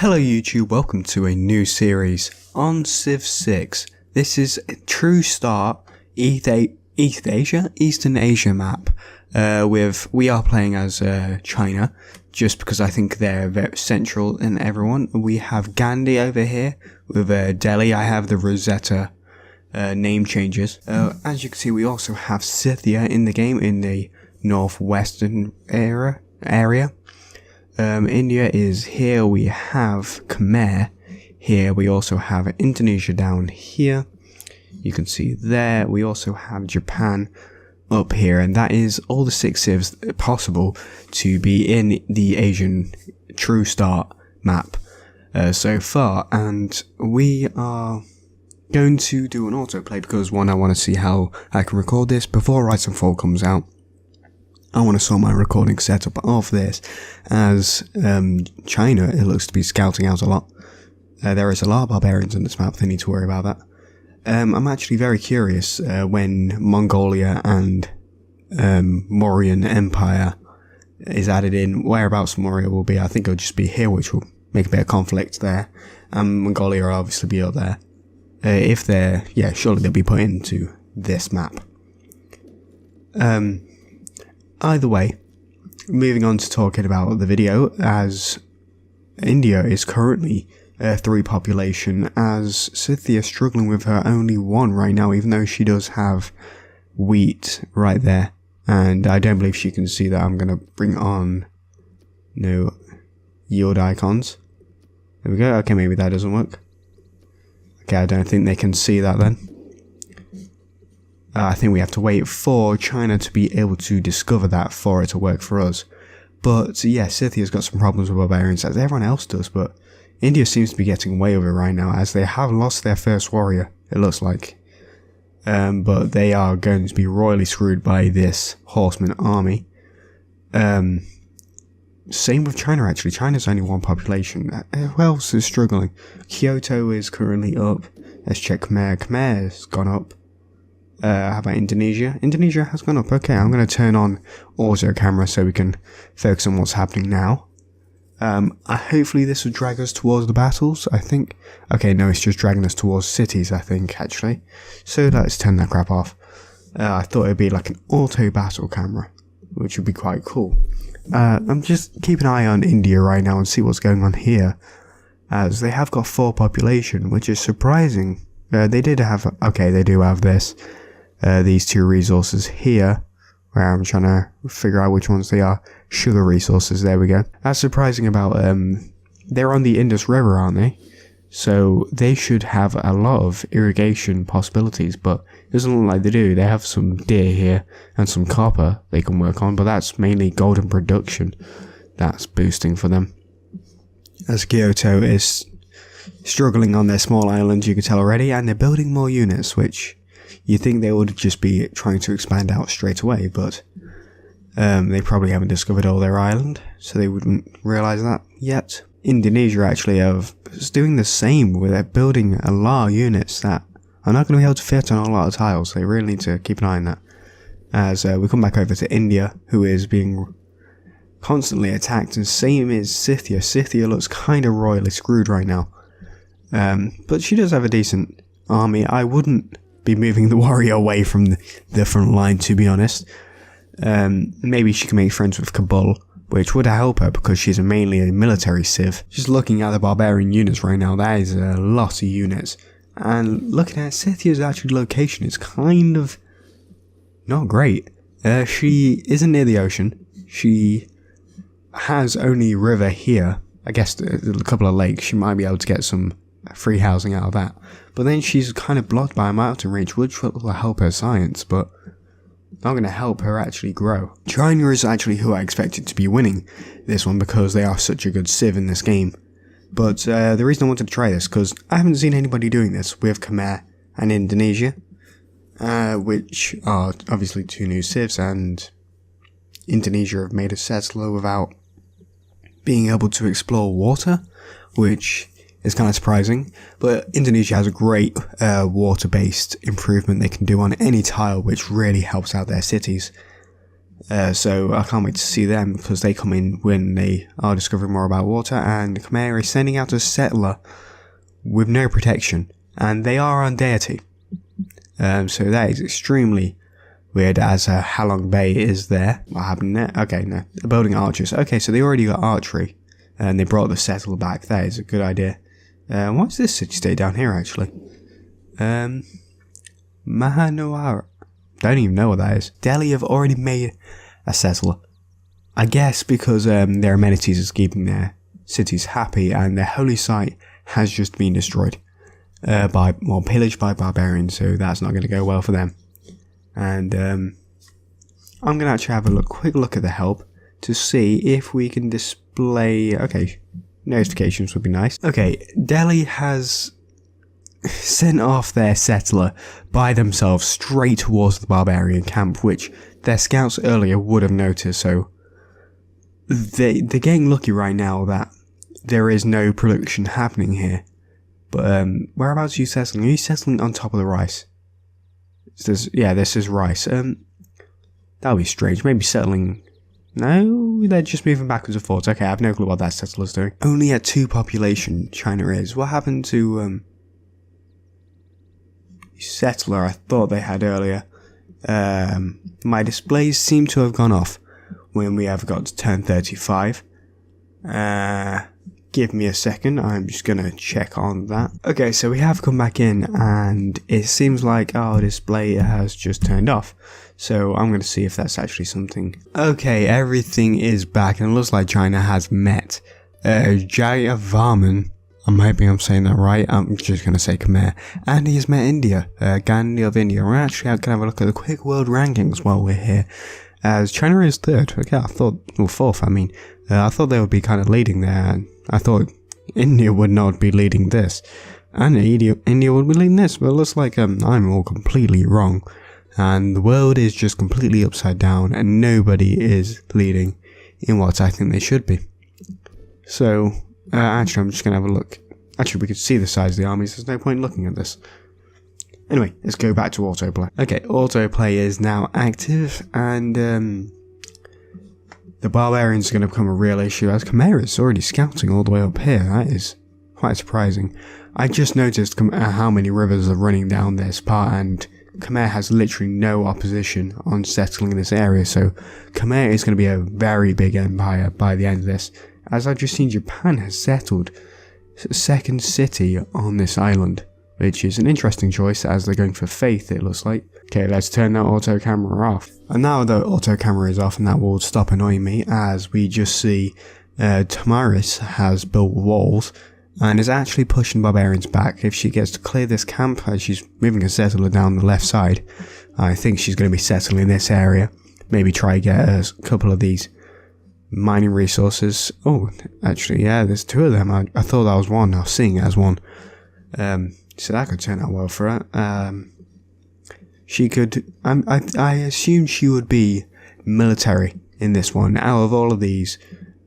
Hello YouTube, welcome to a new series on Civ 6. This is a true start Eastern Asia map. We are playing as China, just because I think they're very central in everyone. We have Gandhi over here with Delhi. I have the Rosetta name changes. As you can see, we also have Scythia in the game in the northwestern area. India is here. We have Khmer here. We also have Indonesia down here. You can see there. We also have Japan up here, and that is all the 6 civs possible to be in the Asian True Start map so far. And we are going to do an autoplay because, one, I want to see how I can record this before Rise and Fall comes out. I want to sort my recording setup of this, as China, it looks to be scouting out a lot. There is a lot of barbarians in this map, they need to worry about that. I'm actually very curious when Mongolia and Mauryan Empire is added in, whereabouts Moria will be. I think it'll just be here, which will make a bit of conflict there. Mongolia will obviously be up there. If they're, surely they'll be put into this map. Either way, moving on to talking about the video, as India is currently 3 population, as Scythia is struggling with her only 1 right now, even though she does have wheat right there. And I don't believe she can see that. I'm going to bring on no yield icons. There we go. Okay, maybe that doesn't work. Okay, I don't think they can see that then. I think we have to wait for China to be able to discover that for it to work for us. But yeah, Scythia's got some problems with barbarians, as everyone else does, but India seems to be getting away with it right now, as they have lost their first warrior, it looks like. But they are going to be royally screwed by this horseman army. Same with China, actually. China's only 1 population. Who else is struggling? Kyoto is currently up. Let's check Khmer. Khmer's gone up. How about Indonesia? Indonesia has gone up. Okay, I'm going to turn on auto camera so we can focus on what's happening now. Hopefully this will drag us towards the battles, I think. Okay, no, it's just dragging us towards cities, I think, actually. So let's turn that crap off. I thought it would be like an auto battle camera, which would be quite cool. I'm just keeping an eye on India right now and see what's going on here, as they have got 4 population, which is surprising. They do have this. These 2 resources here, where I'm trying to figure out which ones they are. Sugar resources, there we go. That's surprising about, they're on the Indus River, aren't they? So they should have a lot of irrigation possibilities, but it doesn't look like they do. They have some deer here and some copper they can work on, but that's mainly golden production that's boosting for them. As Kyoto is struggling on their small island, you can tell already, and they're building more units, which you think they would just be trying to expand out straight away, but they probably haven't discovered all their island, so they wouldn't realise that yet. Indonesia actually is doing the same, where they're building a lot of units that are not going to be able to fit on a lot of tiles. They really need to keep an eye on that. As we come back over to India, who is being constantly attacked, and same is Scythia. Scythia looks kind of royally screwed right now. But she does have a decent army. I wouldn't be moving the warrior away from the front line, to be honest. Maybe she can make friends with Kabul, which would help her because she's mainly a military civ. Just looking at the barbarian units right now, that is a lot of units. And looking at Scythia's actual location, it's kind of not great. She isn't near the ocean. She has only river here. I guess a couple of lakes. She might be able to get some free housing out of that. But then she's kind of blocked by a mountain range, which will help her science, but not going to help her actually grow. China is actually who I expected to be winning this one, because they are such a good civ in this game. But the reason I wanted to try this, because I haven't seen anybody doing this with Khmer and Indonesia, which are obviously 2 new civs, and Indonesia have made a settler without being able to explore water, which is kind of surprising. But Indonesia has a great water-based improvement they can do on any tile, which really helps out their cities. So I can't wait to see them, because they come in when they are discovering more about water, and Khmer is sending out a settler with no protection, and they are on deity. So that is extremely weird, as Halong Bay is there. What happened there? Okay, no. They're building archers. Okay, so they already got archery, and they brought the settler back. That is a good idea. What's this city-state down here, actually? Mahanoara. Don't even know what that is. Delhi have already made a settler. I guess because their amenities is keeping their cities happy, and their holy site has just been destroyed. Pillaged by barbarians, so that's not going to go well for them. And I'm going to actually have a quick look at the help to see if we can display... Okay, notifications would be nice. Okay, Delhi has sent off their settler by themselves straight towards the barbarian camp, which their scouts earlier would have noticed, so they're getting lucky right now that there is no production happening here. But whereabouts are you settling? Are you settling on top of the rice? This is rice. That would be strange. Maybe settling... No, they're just moving backwards and forwards. Okay, I have no clue what that settler's doing. Only at 2 population, China is. What happened to settler I thought they had earlier? My displays seem to have gone off when we have got to turn 35. Give me a second, I'm just gonna check on that. Okay, so we have come back in, and it seems like our display has just turned off. So I'm gonna see if that's actually something. Okay, everything is back, and it looks like China has met Jayavarman. I'm hoping I'm saying that right. I'm just gonna say Khmer. And he has met India, Gandhi of India. We're actually going to have a look at the quick world rankings while we're here. As China is 3rd. Okay, I thought, well, 4th, I mean. I thought they would be kind of leading there. I thought India would not be leading this. And India would be leading this. But it looks like I'm all completely wrong. And the world is just completely upside down. And nobody is leading in what I think they should be. So, actually, I'm just going to have a look. Actually, we could see the size of the armies. There's no point looking at this. Anyway, let's go back to autoplay. Okay, autoplay is now active, and the barbarians are going to become a real issue, as Khmer is already scouting all the way up here. That is quite surprising. I just noticed how many rivers are running down this part, and Khmer has literally no opposition on settling this area, so Khmer is going to be a very big empire by the end of this. As I've just seen, Japan has settled a second city on this island, which is an interesting choice, as they're going for faith, it looks like. Okay, let's turn that auto camera off. And now the auto camera is off, and that will stop annoying me, as we just see Tamaris has built walls and is actually pushing barbarians back. If she gets to clear this camp, as she's moving a settler down the left side, I think she's going to be settling in this area. Maybe try to get a couple of these mining resources. Oh, actually, yeah, there's 2 of them. I thought that was one. I was seeing it as one. So that could turn out well for her. She could... I assumed she would be military in this one. Out of all of these,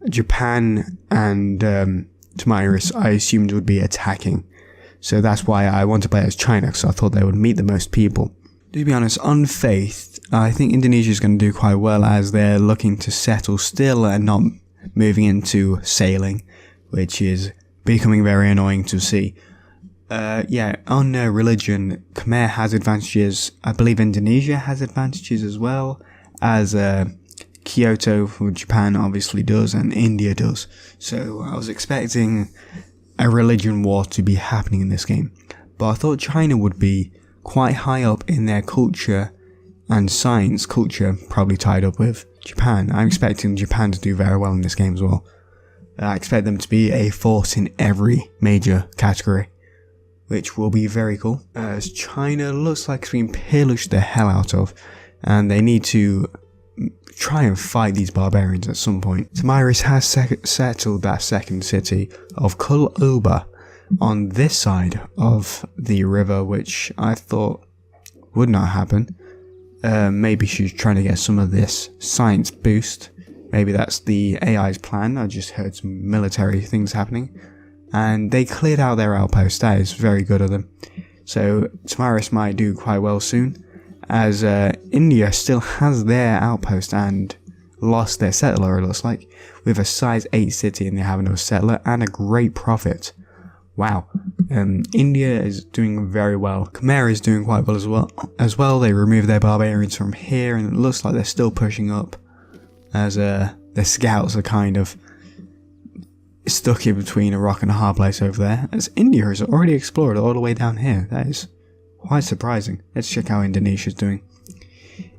Japan and Tamiris, I assumed would be attacking. So that's why I want to play as China, because I thought they would meet the most people. To be honest, on faith, I think Indonesia is going to do quite well, as they're looking to settle still and not moving into sailing, which is becoming very annoying to see. On religion, Khmer has advantages. I believe Indonesia has advantages as well, as Kyoto for Japan obviously does, and India does. So I was expecting a religion war to be happening in this game. But I thought China would be quite high up in their culture and science, culture probably tied up with Japan. I'm expecting Japan to do very well in this game as well. I expect them to be a force in every major category, which will be very cool, as China looks like it's been pillaged the hell out of, and they need to try and fight these barbarians at some point. Tamiris has settled that second city of Kul-Uba on this side of the river, which I thought would not happen. Maybe she's trying to get some of this science boost. Maybe that's the AI's plan. I just heard some military things happening. And they cleared out their outpost. That is very good of them. So Tamaris might do quite well soon. as India still has their outpost and lost their settler, it looks like, with a size 8 city, and they have no settler and a great profit. Wow. India is doing very well. Khmer is doing quite well as well. They removed their barbarians from here, and it looks like they're still pushing up, as their scouts are kind of stuck in between a rock and a hard place over there, as India has already explored all the way down here. That is quite surprising. Let's check how Indonesia's doing.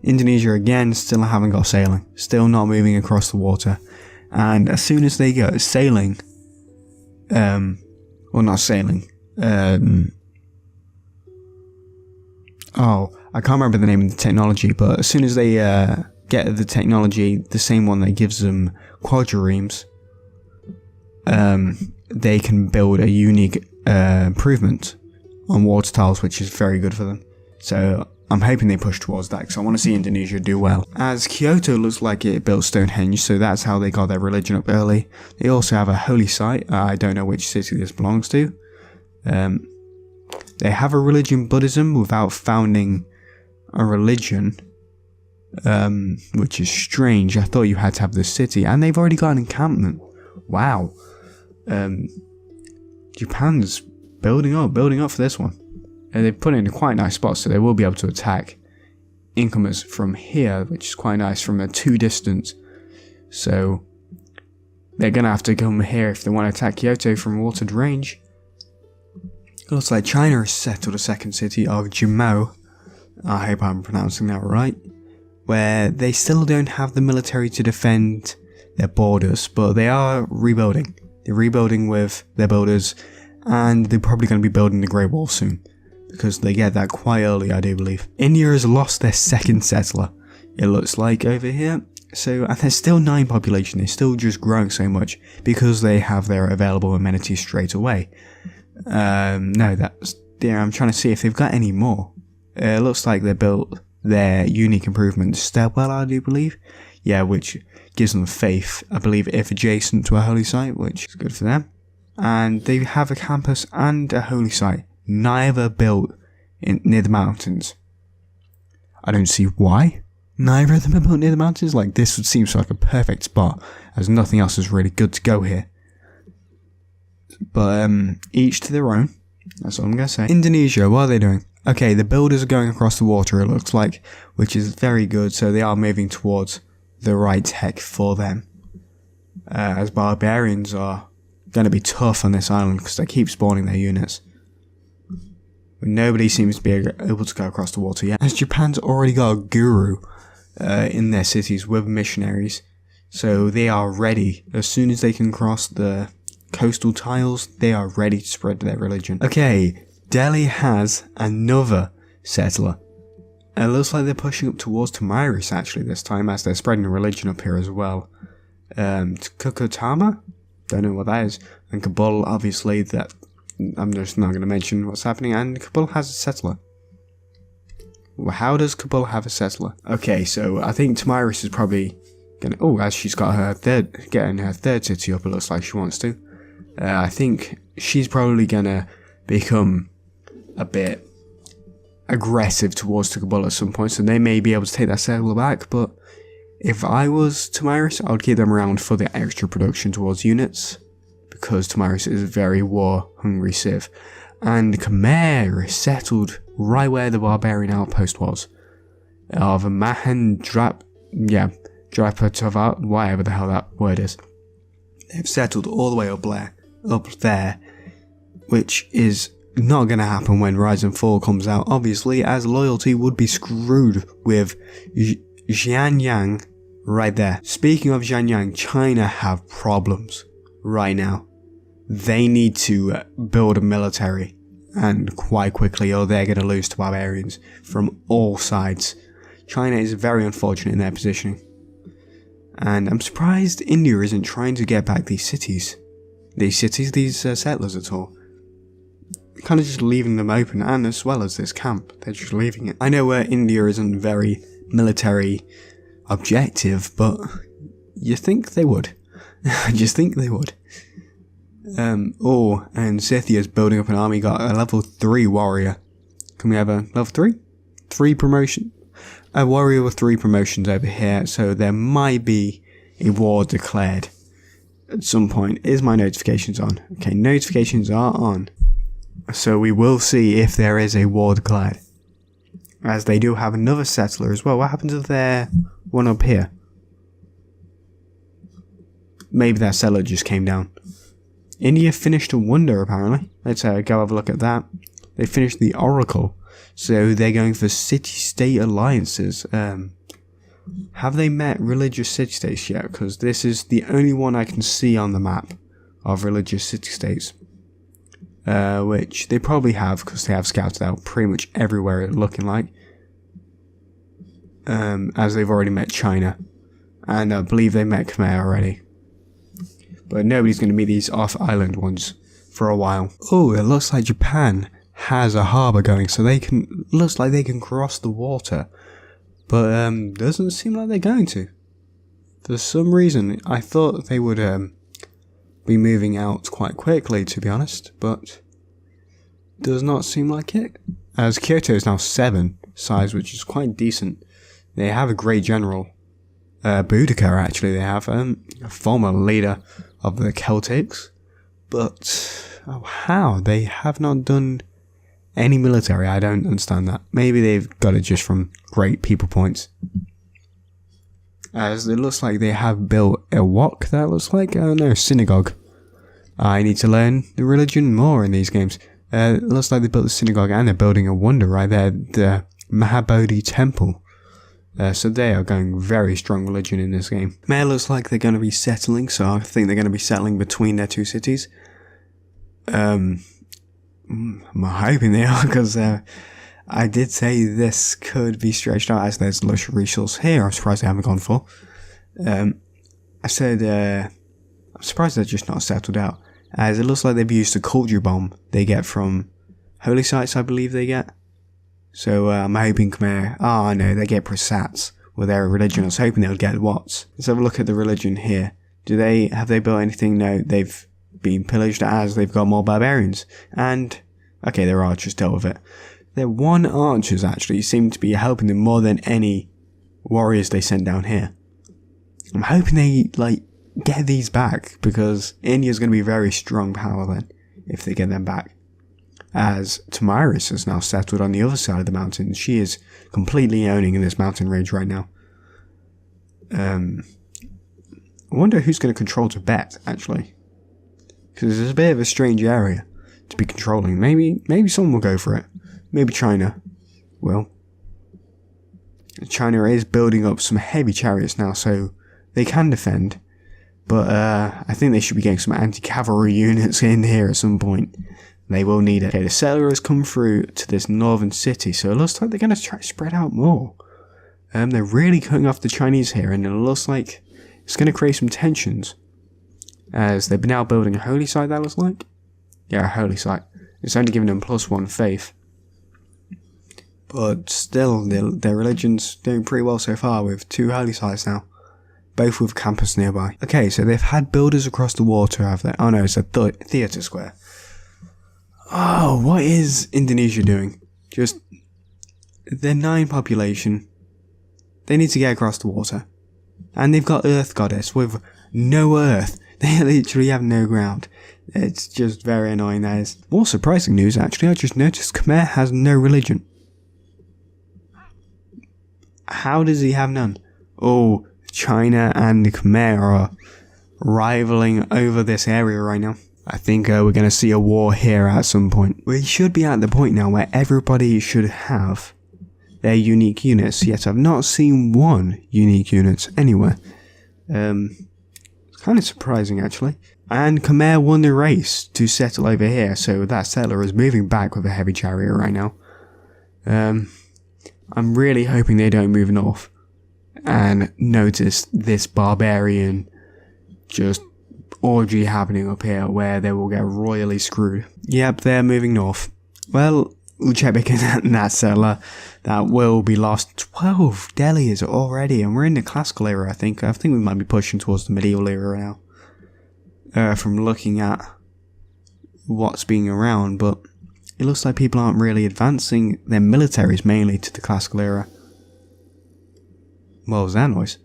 Indonesia again still haven't got sailing, still not moving across the water, and as soon as they go sailing, well, not sailing, oh, I can't remember the name of the technology, but as soon as they get the technology, the same one that gives them quadriremes, they can build a unique improvement on water tiles, which is very good for them. So I'm hoping they push towards that, because I want to see Indonesia do well. As Kyoto looks like it built Stonehenge, so that's how they got their religion up early. They also have a holy site. I don't know which city this belongs to. They have a religion, Buddhism, without founding a religion, which is strange. I thought you had to have the city, and they've already got an encampment. Wow. Japan's building up for this one. And they've put it in a quite nice spot, so they will be able to attack incomers from here, which is quite nice from a 2 distance. So they're going to have to come here if they want to attack Kyoto from watered range. Looks like China has settled a second city of Jimou. I hope I'm pronouncing that right. Where they still don't have the military to defend their borders, but they are rebuilding. They're rebuilding with their builders, and they're probably going to be building the Great Wall soon, because they get that quite early, I do believe. India has lost their second settler, it looks like, over here. So, and there's still 9 population. They're still just growing so much because they have their available amenities straight away. No, that's... Yeah, I'm trying to see if they've got any more. It looks like they built their unique improvement stairwell, I do believe. Yeah, which gives them faith, I believe, if adjacent to a holy site, which is good for them. And they have a campus and a holy site, neither built near the mountains. I don't see why neither of them are built near the mountains. Like, this would seem like a perfect spot, as nothing else is really good to go here. But each to their own. That's all I'm going to say. Indonesia, what are they doing? Okay, the builders are going across the water, it looks like, which is very good. So they are moving towards the right tech for them. As barbarians are going to be tough on this island because they keep spawning their units. But nobody seems to be able to go across the water yet. As Japan's already got a guru in their cities with missionaries. So they are ready. As soon as they can cross the coastal tiles, they are ready to spread their religion. Okay, Delhi has another settler. It looks like they're pushing up towards Tamiris actually this time, as they're spreading the religion up here as well. Kukutama? Don't know what that is. And Kabul, obviously, that I'm just not going to mention what's happening. And Kabul has a settler. Well, how does Kabul have a settler? Okay, so I think Tamiris is probably gonna... Oh, as she's got her getting her third city up, it looks like she wants to. I think she's probably gonna become a bit aggressive towards Kabul at some point, so they may be able to take that settler back. But if I was Tamiris, I would keep them around for the extra production towards units, because Tamiris is a very war-hungry civ. And Khmer is settled right where the barbarian outpost was. Of Drapatavat, whatever the hell that word is. They've settled all the way up there, which is not going to happen when Rise and Fall comes out, obviously, as loyalty would be screwed with Xianyang right there. Speaking of Xianyang, China have problems right now. They need to build a military, and quite quickly, or they're going to lose to barbarians from all sides. China is very unfortunate in their positioning. And I'm surprised India isn't trying to get back these settlers at all. Kind of just leaving them open, and as well as this camp, they're just leaving it. I know India isn't very military objective, but you think they would. I just think they would. And Scythia's building up an army, got a level 3 warrior. Can we have a level 3? 3 promotion? a warrior with 3 promotions over here, so there might be a war declared at some point. Is my notifications on? Okay, notifications are on. So we will see if there is a war declared. As they do have another settler as well. What happened to their one up here? Maybe that settler just came down. India finished a wonder apparently. Let's go have a look at that. They finished the Oracle. So they're going for city-state alliances. Have they met religious city-states yet? Because this is the only one I can see on the map of religious city-states. Which they probably have, because they have scouted out pretty much everywhere it's looking like. As they've already met China. And I believe they met Khmer already. But nobody's going to meet these off-island ones for a while. Oh, it looks like Japan has a harbour going, so they can, looks like they can cross the water. But doesn't seem like they're going to. For some reason, I thought they would be moving out quite quickly, to be honest, but does not seem like it. As Kyoto is now 7 size, which is quite decent. They have a great general. Boudica, actually, they have a former leader of the Celtics. But how? They have not done any military. I don't understand that. Maybe they've got it just from great people points. As it looks like they have built a wok, that looks like, no, synagogue. I need to learn the religion more in these games. It looks like they built a synagogue and they're building a wonder right there, the Mahabodhi Temple. So they are going very strong religion in this game. Khmer looks like they're going to be settling, so I think they're going to be settling between their 2 cities. I'm hoping they are, because I did say this could be stretched out as there's lush resource here. I'm surprised they haven't gone full. I said, I'm surprised they're just not settled out, as it looks like they've used the culture bomb they get from holy sites, I believe they get. So I'm hoping Khmer, oh no, they get Prasats with their religion. I was hoping they would get Watts. Let's have a look at the religion here. Have they built anything? No, they've been pillaged, as they've got more barbarians. And, okay, their archers dealt with it. Their 1 archers actually seem to be helping them more than any warriors they sent down here. I'm hoping they, get these back, because India's going to be very strong power then, if they get them back. As Tamiris has now settled on the other side of the mountain. She is completely owning in this mountain range right now. I wonder who's going to control Tibet, actually. Because it's a bit of a strange area to be controlling. Maybe someone will go for it. Maybe China will. China is building up some heavy chariots now, so they can defend. But I think they should be getting some anti-cavalry units in here at some point. They will need it. Okay, the settler has come through to this northern city, so it looks like they're going to try to spread out more. They're really cutting off the Chinese here, and it looks like it's going to create some tensions. As they're now building a holy site, that looks like. Yeah, a holy site. It's only giving them +1 faith. But still, their religion's doing pretty well so far with 2 holy sites now. Both with campus nearby. Okay, so they've had builders across the water, have they? Oh no, it's a theatre square. Oh, what is Indonesia doing? Just, they're 9 population. They need to get across the water. And they've got Earth Goddess with no earth. They literally have no ground. It's just very annoying, that is. More surprising news, actually, I just noticed Khmer has no religion. How does he have none? Oh, China and Khmer are rivaling over this area right now. I think we're going to see a war here at some point. We should be at the point now where everybody should have their unique units, yet I've not seen 1 unique unit anywhere. It's kind of surprising, actually. And Khmer won the race to settle over here, so that settler is moving back with a heavy chariot right now. I'm really hoping they don't move north and notice this barbarian just orgy happening up here where they will get royally screwed. Yep, they're moving north. Well, Uchebek and that settler, that will be lost. 12 Delhi's already, and we're in the classical era, I think. I think we might be pushing towards the medieval era now. From looking at what's being around, but it looks like people aren't really advancing their militaries mainly to the classical era. What was that noise?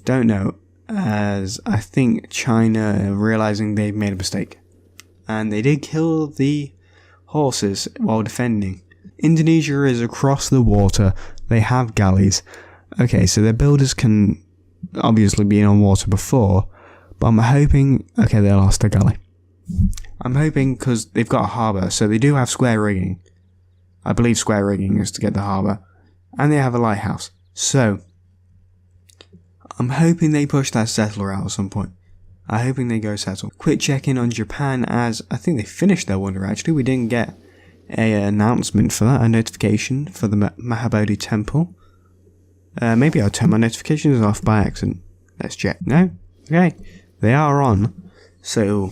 Don't know, as I think China realizing they've made a mistake. And they did kill the horses while defending. Indonesia is across the water. They have galleys. Okay, so their builders can obviously be on water before, but I'm hoping... Okay, they lost their galley. I'm hoping because they've got a harbour, so they do have square rigging. I believe square rigging is to get the harbour. And they have a lighthouse. So, I'm hoping they push that settler out at some point. I'm hoping they go settle. Quick check-in on Japan, as I think they finished their wonder actually. We didn't get an announcement for that, a notification for the Mahabodhi temple. Maybe I'll turn my notifications off by accident. Let's check. No? Okay. They are on. So,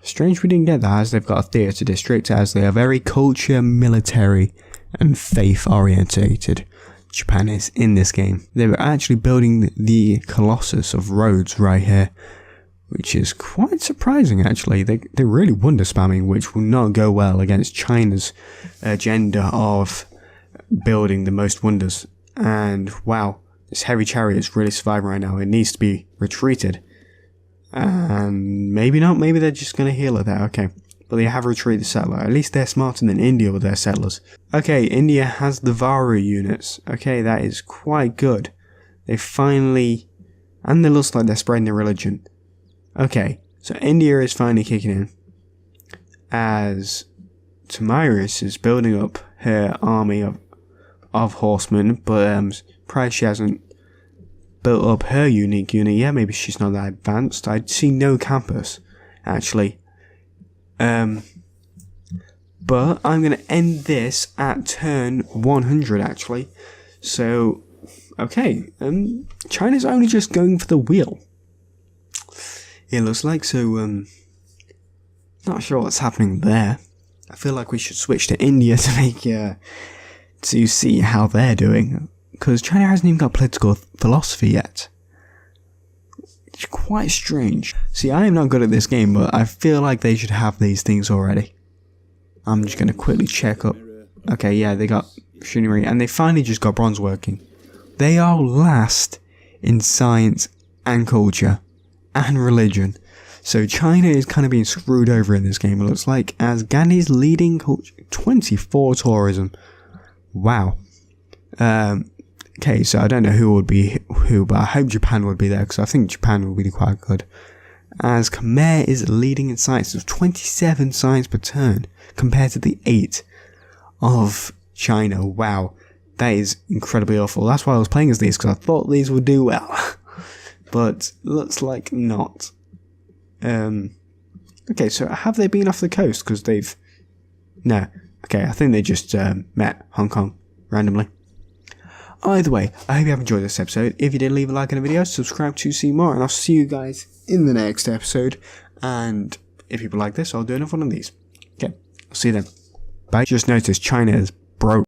strange we didn't get that, as they've got a theatre district, as they are very culture, military, and faith orientated. Japan is in this game. They were actually building the Colossus of roads right here, which is quite surprising actually. They're really wonder spamming, which will not go well against China's agenda of building the most wonders. And wow, this heavy chariot is really surviving right now. It needs to be retreated. And maybe not, maybe they're just going to heal it there, okay. But they have retreated the settler. At least they're smarter than India with their settlers. Okay, India has the Varu units. Okay, that is quite good. They finally... And it looks like they're spreading their religion. Okay, so India is finally kicking in. As Tamiris is building up her army of horsemen. But probably she hasn't built up her unique unit yet. Maybe she's not that advanced. I'd see no campus, actually. But I'm going to end this at turn 100 actually. So, okay, China's only just going for the wheel. It looks like, so, not sure what's happening there. I feel like we should switch to India to make, to see how they're doing. Because China hasn't even got political philosophy yet. It's quite strange. See, I am not good at this game, but I feel like they should have these things already. I'm just going to quickly check up. Okay, yeah, they got machinery, and they finally just got bronze working. They are last in science and culture and religion. So China is kind of being screwed over in this game, it looks like, as Gandhi's leading culture, 24 tourism. Wow. Okay, so I don't know who would be who, but I hope Japan would be there, because I think Japan would be quite good. As Khmer is leading in science with 27 science per turn, compared to the 8 of China. Wow, that is incredibly awful. That's why I was playing as these, because I thought these would do well. But looks like not. Okay, so have they been off the coast? Because they've... No. Okay, I think they just met Hong Kong randomly. Either way, I hope you have enjoyed this episode. If you did, leave a like on the video, subscribe to see more, and I'll see you guys in the next episode. And if people like this, I'll do another one of these. Okay, I'll see you then. Bye. Just noticed China is broke.